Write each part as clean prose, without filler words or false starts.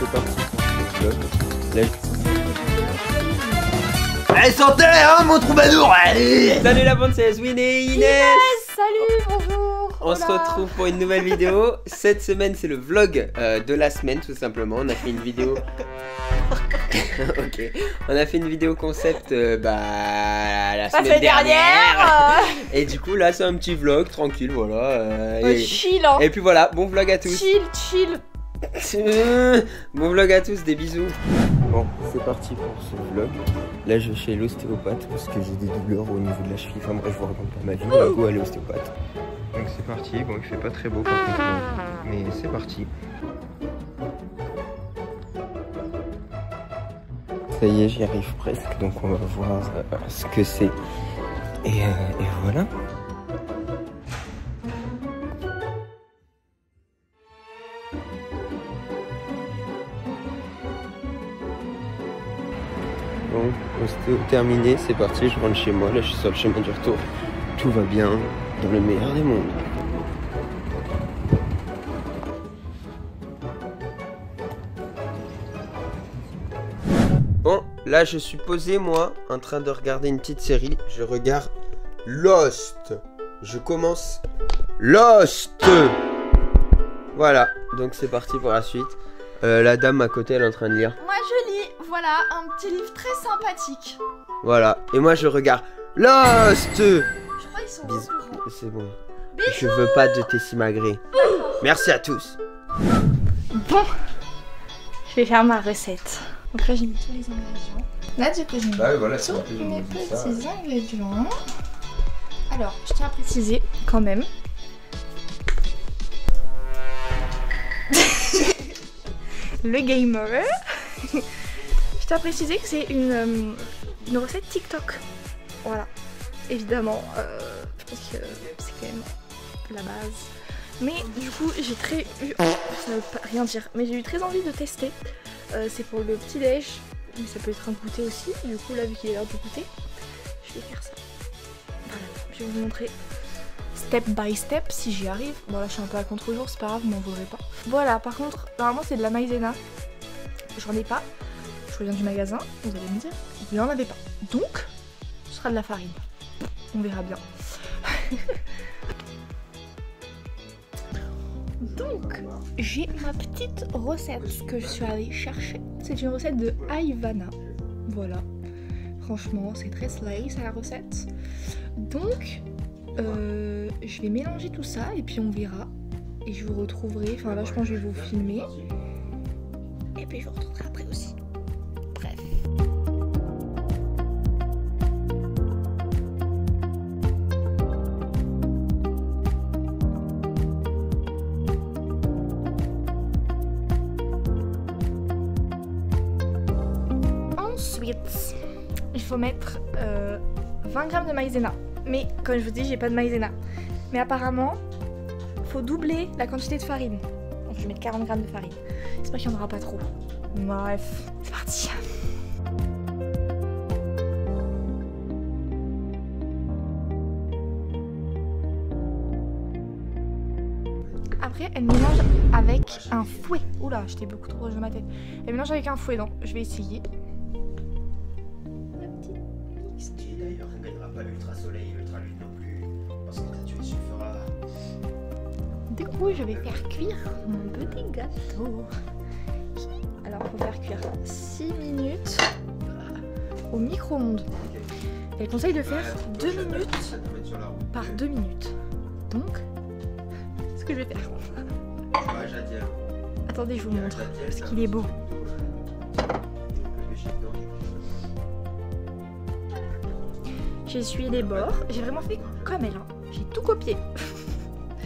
c'est parti pour ce vlog. Allez, santé, hein, mon troubadour, allez. Salut la bande, c'est Yasmine et Inès. Salut, bonjour. On se retrouve pour une nouvelle vidéo. Cette semaine, c'est le vlog de la semaine, tout simplement. On a fait une vidéo... Ok. On a fait une vidéo concept la semaine dernière. Et du coup, là, c'est un petit vlog, tranquille, voilà. Chill, hein. Et puis voilà, bon vlog à tous. Chill. Bon vlog à tous, des bisous. Bon, c'est parti pour ce vlog. Là, je vais chez l'ostéopathe parce que j'ai des douleurs au niveau de la cheville. Enfin bref, je vous raconte pas ma vie. On va go aller l'ostéopathe. Donc c'est parti. Bon, il fait pas très beau par contre, mais c'est parti. Ça y est, j'y arrive presque. Donc on va voir ce que c'est. Et voilà. Bon, ostéo terminé, c'est parti, je rentre chez moi, là je suis sur le chemin du retour. Tout va bien, dans le meilleur des mondes. Bon, là je suis posé moi, en train de regarder une petite série. Je regarde Lost. Je commence Lost. Voilà, donc c'est parti pour la suite. La dame à côté, elle est en train de lire. Moi je lis, voilà, un petit livre très sympathique. Voilà, et moi je regarde Lost. Je crois qu'ils sont Bisous. au courant. C'est bon. Bisous. Je veux pas de tes simagrées. Merci à tous. Bon, je vais faire ma recette. Donc là j'ai mis tous les ingrédients. Là du coup j'ai mis voilà, tous mes petits ingrédients. Alors, je tiens à préciser quand même. Le gamer. Je tiens à préciser que c'est une recette TikTok. Voilà. Évidemment, je pense que c'est quand même la base. Mais du coup, j'ai très eu... ça veut pas rien dire. Mais j'ai eu très envie de tester. C'est pour le petit déj. Mais ça peut être un goûter aussi. Du coup, là, vu qu'il est l'heure du goûter, je vais faire ça. Voilà. Je vais vous montrer step by step si j'y arrive. Bon, là, je suis un peu à contre-jour. C'est pas grave, vous m'en voudrez pas. Voilà, par contre, normalement, c'est de la maïzena. J'en ai pas. Je reviens du magasin, vous allez me dire, il n'y en avait pas. Donc, ce sera de la farine. On verra bien. Donc, j'ai ma petite recette que je suis allée chercher. C'est une recette de Ayvana. Voilà. Franchement, c'est très slay, c'est la recette. Donc, je vais mélanger tout ça et puis on verra. Et je vous retrouverai, enfin là je pense que je vais vous filmer. Et puis je vous retrouverai après aussi. Bref. Ensuite, il faut mettre 20 g de maïzena. Mais comme je vous dis, j'ai pas de maïzena. Mais apparemment, il faut doubler la quantité de farine. Donc je vais mettre 40 g de farine. J'espère qu'il n'y en aura pas trop. Bref, c'est parti. Après, elle mélange avec un fouet. Oula, j'étais beaucoup trop proche de ma tête. Elle mélange avec un fouet, donc je vais essayer. Qui d'ailleurs ne gagnera pas l'ultra soleil et l'ultra lune non plus. Parce que tu es suffira. Du coup, je vais faire cuire mon petit gâteau. Alors, il faut faire cuire 6 minutes au micro-ondes. Elle conseille de faire 2 minutes par 2 minutes. Donc, ce que je vais faire. Attendez, je vous montre, parce qu'il est beau. J'ai essuyé les bords. J'ai vraiment fait comme elle. Hein. J'ai tout copié.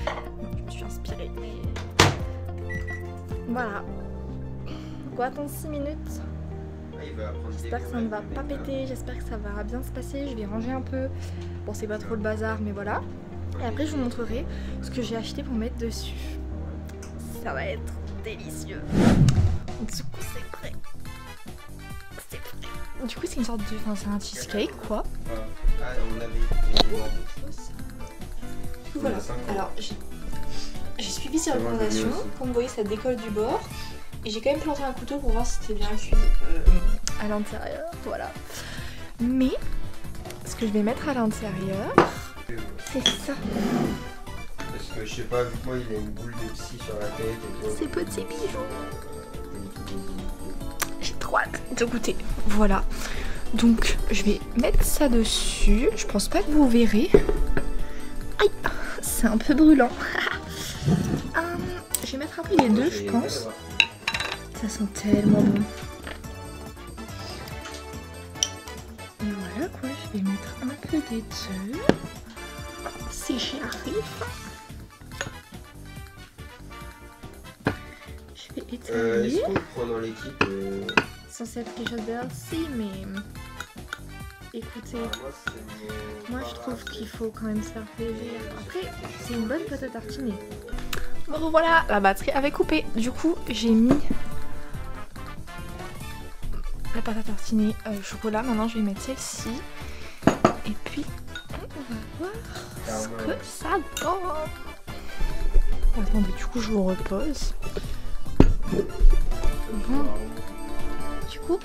Je me suis inspirée. Voilà. On va attendre 6 minutes. J'espère que ça ne va pas péter. J'espère que ça va bien se passer. Je vais ranger un peu. Bon, c'est pas trop le bazar, mais voilà. Et après, je vous montrerai ce que j'ai acheté pour mettre dessus. Ça va être délicieux. Du coup, c'est prêt. C'est prêt. Du coup, c'est une sorte de... Enfin, c'est un cheesecake, quoi. Voilà. Alors, j'ai suivi ces recommandations. Comme vous voyez, ça décolle du bord. Et j'ai quand même planté un couteau pour voir si c'était bien cuit à l'intérieur, voilà. Mais ce que je vais mettre à l'intérieur, c'est ça. Parce que je sais pas, vu que moi il a une boule de scie sur la tête et tout. Ces petits bijoux. J'ai trop hâte de goûter. Voilà. Donc je vais mettre ça dessus. Je pense pas que vous verrez. Aïe, c'est un peu brûlant. Je vais mettre un peu les deux, je pense. Ça sent tellement bon. Et voilà quoi, je vais mettre un peu des deux. Si j'y arrive. Je vais étaler. Est-ce qu'on le prend dans l'équipe Censé être quelque chose d'assez, mais écoutez, moi je trouve qu'il faut quand même se faire plaisir. Après, c'est une bonne pâte à tartiner. Bon voilà, la batterie avait coupé. Du coup, j'ai mis la pâte à tartiner chocolat. Maintenant, je vais mettre celle-ci. Et puis, on va voir ce que ça donne. Attendez, du coup, je vous repose. Bon. Du coup,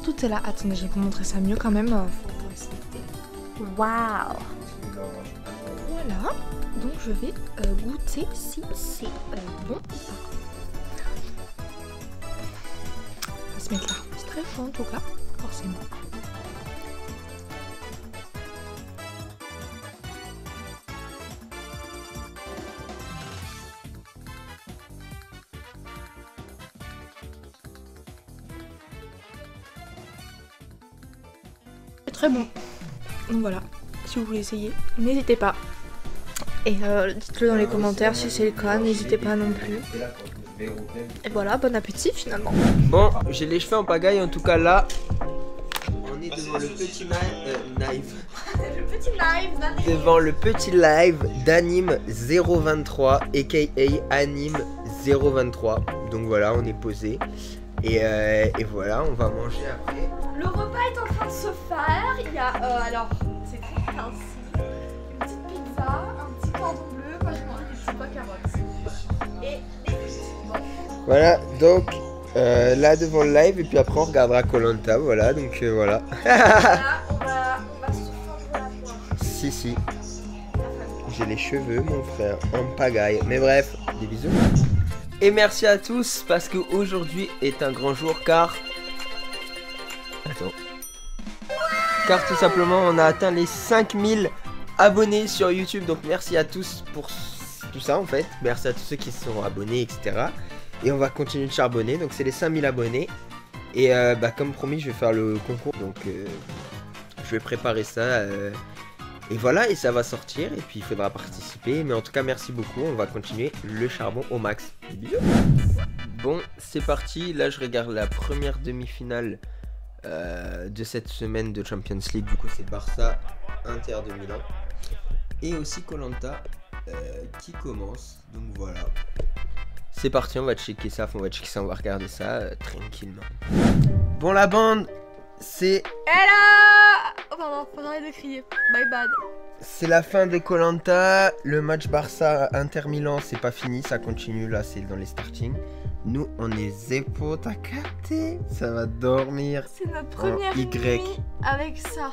tout est là. Attendez, je vais vous montrer ça mieux quand même. Faut vous respecter. Waouh! Voilà. Donc je vais goûter si c'est bon ou pas. On va se mettre là. C'est très chaud en tout cas, forcément. C'est très bon. Donc voilà, si vous voulez essayer, n'hésitez pas. Et dites-le dans les commentaires si c'est le cas, n'hésitez pas non plus. Et voilà, bon appétit finalement. Bon, j'ai les cheveux en pagaille, en tout cas là, on est devant le petit live. Devant le petit live d'Anime 023, aka Anime 023. Donc voilà, on est posé. Et voilà, on va manger après. Le repas est en train de se faire. Il y a, alors, c'est tout ainsi. Une petite pizza, un petit cordon bleu. Moi, j'ai mangé des petits pois carottes. Et des frites. Bon. Voilà, donc là devant le live, et puis après on regardera Koh-Lanta, voilà, donc voilà. Là, on va se fendre la poire. Si. J'ai les cheveux, mon frère, en pagaille. Mais bref, des bisous. Et merci à tous, parce qu'aujourd'hui est un grand jour, car... Attends. Car tout simplement, on a atteint les 5000 abonnés sur YouTube. Donc merci à tous pour tout ça, en fait. Merci à tous ceux qui se sont abonnés, etc. Et on va continuer de charbonner. Donc c'est les 5000 abonnés. Et comme promis, je vais faire le concours. Donc je vais préparer ça. Et voilà, et ça va sortir. Et puis il faudra participer. Mais en tout cas, merci beaucoup. On va continuer le charbon au max. Bisous. Bon, c'est parti. Là, je regarde la première demi-finale de cette semaine de Champions League. Du coup, c'est Barça, Inter de Milan. Et aussi Koh-Lanta qui commence. Donc voilà. C'est parti, on va checker ça. On va regarder ça tranquillement. Bon, la bande, c'est... Hello! Oh pardon, faut arrêter de crier. My bad. C'est la fin de Koh-Lanta. Le match Barça-Inter-Milan, c'est pas fini. Ça continue, là, c'est dans les startings. Nous, on est Zeppo, t'as capté? Ça va dormir. C'est notre première nuit avec ça.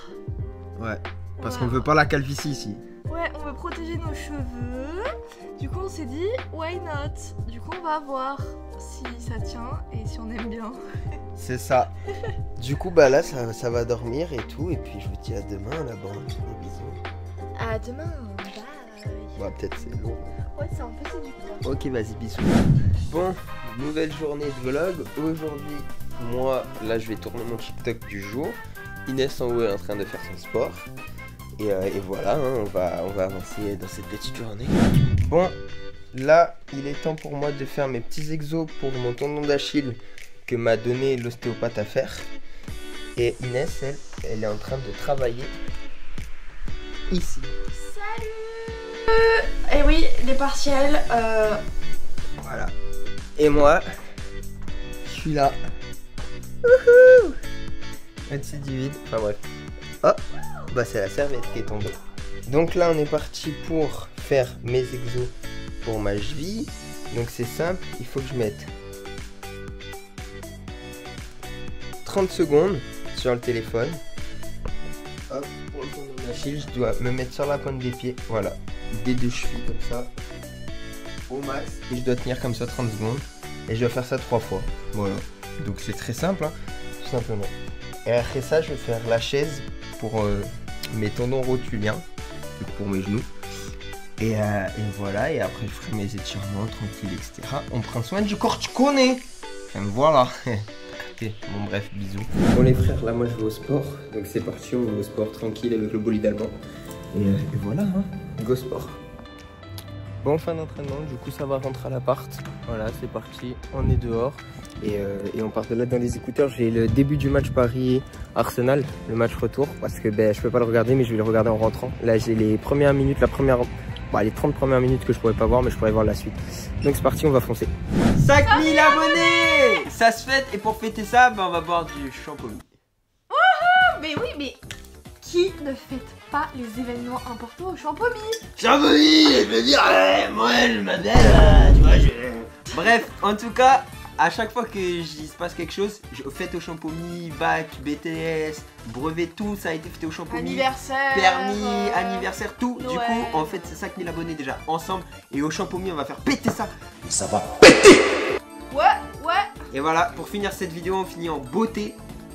Ouais, parce qu'on veut pas la calvitie ici. Ouais, on veut protéger nos cheveux. Du coup, on s'est dit, why not? Du coup, on va voir si ça tient et si on aime bien. C'est ça. Du coup, bah là, ça va dormir et tout. Et puis, je vous dis à demain, la bande. Des bisous. À demain, bye. Ouais, peut-être c'est lourd. Ouais, c'est un peu c'est du coup. Ok, vas-y, bisous. Bon, nouvelle journée de vlog. Aujourd'hui, moi, là, je vais tourner mon TikTok du jour. Inès en haut est en train de faire son sport. Et voilà, hein, on va avancer dans cette petite journée. Bon, là, il est temps pour moi de faire mes petits exos pour mon tendon d'Achille que m'a donné l'ostéopathe à faire. Et Inès, elle est en train de travailler ici. Salut! Et oui, les partiels. Voilà. Et moi, je suis là. Wouhou! 26 du vide. Enfin bref. Oh! Bah c'est la serviette qui est tombée. Donc là on est parti pour faire mes exos pour ma cheville. Donc c'est simple, il faut que je mette 30 secondes sur le téléphone. Hop, pour le tournoi de l'Achille, je dois me mettre sur la pointe des pieds. Voilà, des deux chevilles comme ça, au max. Et je dois tenir comme ça 30 secondes. Et je dois faire ça 3 fois. Voilà, donc c'est très simple, hein, tout simplement. Et après ça, je vais faire la chaise pour mes tendons rotuliens, pour mes genoux. Et voilà, et après je ferai mes étirements tranquilles, etc. On prend soin du corps, tu connais. Enfin, voilà. Bon bref, bisous. Bon les frères, là moi je vais au sport. Donc c'est parti, on va au sport tranquille avec le bolide allemand. Et voilà, hein. Go sport. Bon, fin d'entraînement, du coup ça va rentrer à l'appart. Voilà, c'est parti, on est dehors. Et on part de là dans les écouteurs. J'ai le début du match Paris-Arsenal, le match retour. Parce que je peux pas le regarder, mais je vais le regarder en rentrant. Là j'ai les premières minutes, les 30 premières minutes que je pourrais pas voir, mais je pourrais voir la suite. Donc c'est parti, on va foncer. 5000 abonnés. Ça se fête, et pour fêter ça, on va boire du champomis. Mais oui, mais qui ne fête pas les événements importants au champomis? Champomis, je veux dire, moi je m'appelle, tu vois, Bref, en tout cas, à chaque fois qu'il se passe quelque chose, fête au champomis, bac, BTS, brevet, tout ça a été fêté au champomis. Anniversaire, permis, anniversaire, tout. Noël. Du coup, on fête ces 5000 abonnés déjà ensemble. Et au champomis, on va faire péter ça. Mais ça va péter. Ouais. Et voilà, pour finir cette vidéo, on finit en beauté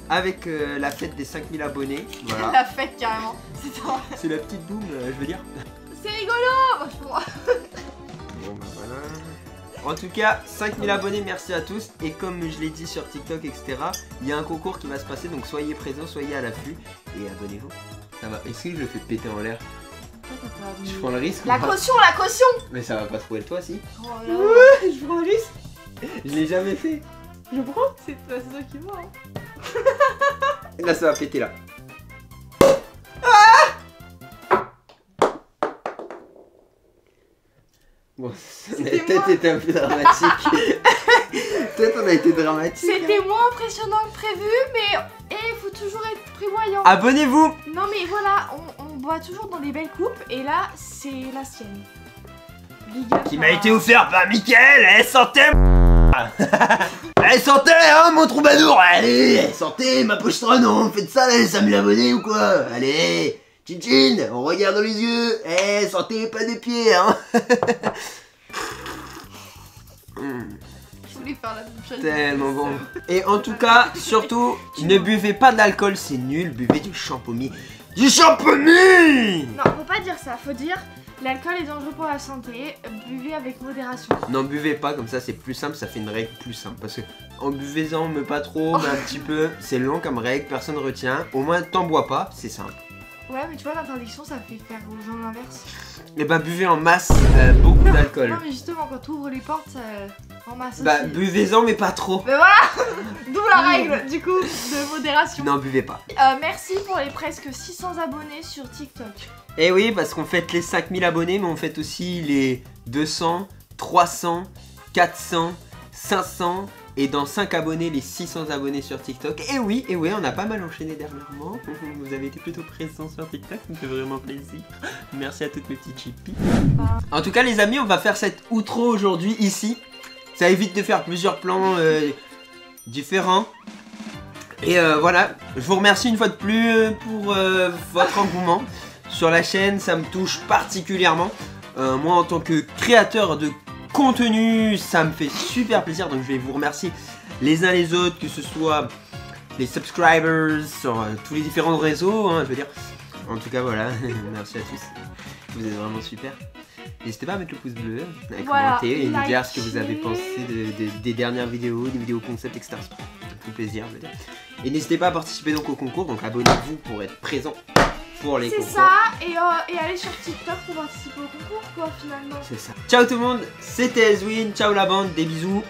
avec la fête des 5000 abonnés. Voilà. La fête carrément. C'est la petite boum, je veux dire. C'est rigolo. Moi, Bon, bah voilà. En tout cas, 5000 abonnés, merci à tous. Et comme je l'ai dit sur TikTok, etc., il y a un concours qui va se passer. Donc soyez présents, soyez à l'affût et abonnez-vous. Ça va. Est-ce que je le fais péter en l'air? Je prends le risque. La caution, la caution. Mais ça va pas trouver toi, si. Oh, ouais, je prends le risque. Je l'ai jamais fait. Je prends. C'est toi qui vois. Hein. Là, ça va péter là. Bon, peut-être été un peu dramatique. Peut-être on a été dramatique. C'était moins impressionnant que prévu, mais il faut toujours être prévoyant. Abonnez-vous. Non mais voilà, on boit toujours dans des belles coupes et là c'est la sienne. Qui m'a été offert par Mickaël. Santé. Santé, hein, mon troubadour. Allez, santé, ma poche non. Faites ça, les 5000 abonnés ou quoi? Allez. Tchin, on regarde dans les yeux. Santé, pas des pieds, hein. Je voulais faire la même chose. Tellement bon. Et en tout cas, surtout, ne buvez pas d'alcool, c'est nul. Buvez du champomis. Du champomis. Non, faut pas dire ça. Faut dire l'alcool est dangereux pour la santé. Buvez avec modération. Non, buvez pas, comme ça c'est plus simple. Ça fait une règle plus simple. Parce que en buvez-en, mais pas trop, mais un petit peu. C'est long comme règle, personne retient. Au moins, t'en bois pas, c'est simple. Ouais, mais tu vois, l'interdiction ça fait faire aux gens l'inverse. Et bah, buvez en masse beaucoup d'alcool. Non, mais justement, quand tu ouvres les portes, en masse. Bah, aussi. buvez-en, mais pas trop. Mais voilà. D'où la règle, du coup, de modération. Non, buvez pas. Merci pour les presque 600 abonnés sur TikTok. Et oui, parce qu'on fête les 5000 abonnés, mais on fête aussi les 200, 300, 400, 500 et dans 5 abonnés, les 600 abonnés sur TikTok. Et oui, on a pas mal enchaîné dernièrement. Vous avez été plutôt présents sur TikTok, ça me fait vraiment plaisir. Merci à toutes mes petites chippies. En tout cas, les amis, on va faire cette outro aujourd'hui, ici. Ça évite de faire plusieurs plans différents. Et voilà, je vous remercie une fois de plus pour votre engouement sur la chaîne, ça me touche particulièrement. Moi en tant que créateur de contenu, ça me fait super plaisir, donc je vais vous remercier les uns les autres, que ce soit les subscribers sur tous les différents réseaux, hein, je veux dire. En tout cas voilà, merci à tous, vous êtes vraiment super. N'hésitez pas à mettre le pouce bleu, à commenter et nous dire ce que vous avez pensé des dernières vidéos, des vidéos concept, etc. Ça fait tout plaisir, je veux dire. Et n'hésitez pas à participer donc au concours, donc abonnez-vous pour être présent pour les concours. C'est ça, et allez sur TikTok pour participer au concours quoi finalement. C'est ça. Ciao tout le monde, c'était Ezwin, ciao la bande, des bisous.